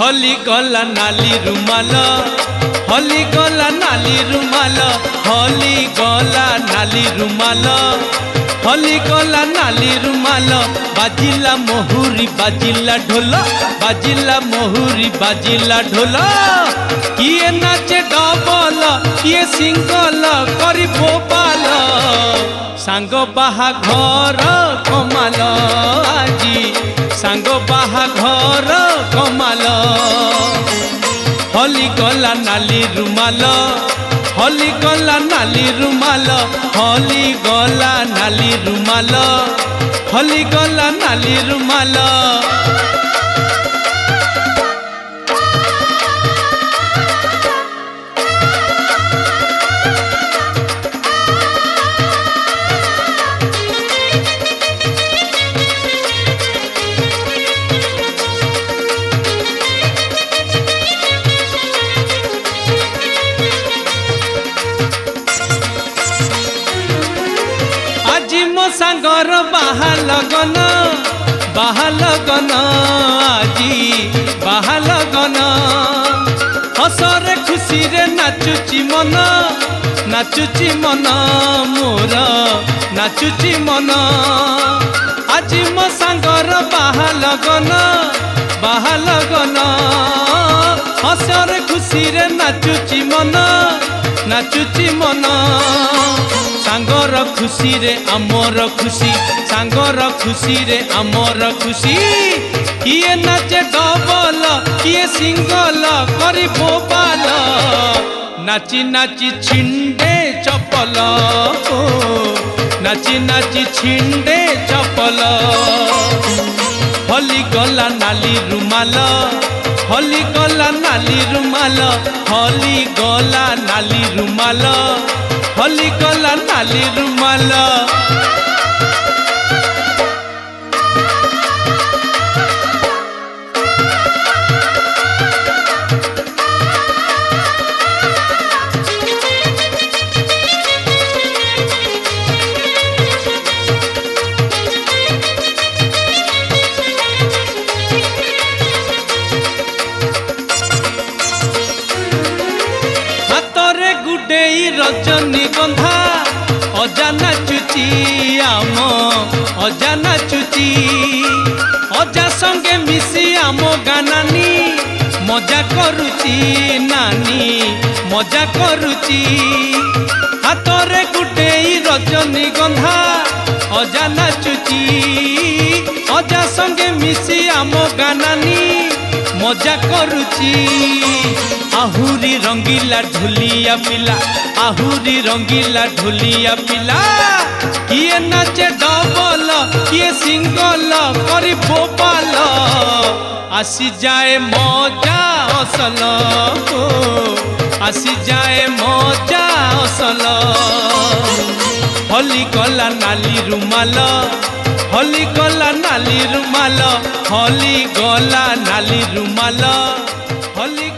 हली गला नाली रुमाल हली गला नाली रुमाल हली गला नाली रुमाल हली गला नाली रुमाल बाजिला मोहुरी बाजिला ढोल बाजिला मोहुरी बाजिला ढोल किए नाचे डबल किए सिंगल करी भोपाल सांग बाहाघर कमाल आजी सांग बाहाघर कमाल हली गला नाली रुमाल हली गला नाली रुमाल हली गला नाली रुमाल हली गला नाली रुमाल सांगर बाहालगन आजी बाहालगन हसरे खुशी रे नाचुची मन मोर नाचुची मन आजी मो सांगर बाहालगन हसरे खुशी रे नाचुची मन सांगर खुशी रे आमर खुशी सांगर खुशी रे आमर खुशी किए नाचे डबल किए सिंगल करी भोपाल नाची नाची छिंडे चपल नाची नाची छिंडे चपल हली गला नाली रुमाल हली गला नाली रुमाल हली गला नाली रुमाल हली गला नाली रुमाल रजनीगंधा अजा नाचुची आम अजा नाचुची अजा संगे मिसी आम गानानी मजा करुची नानी मजा करुची हाथरे गुटे रजनीगंधा अजा नाचुची अजा संगे मिसी आम गानानी मजा करुची आहुरी रंगीला ढोलिया पिला आहुरी रंगीला ढोलिया पिला किए नाचे डबल किए सिंगल करी भोपाल आसी जाए मजा असल आसी जाए मजा असल हली गला नाली रुमाल हली गला नाली रुमाल हली गला नाली रुमाल हली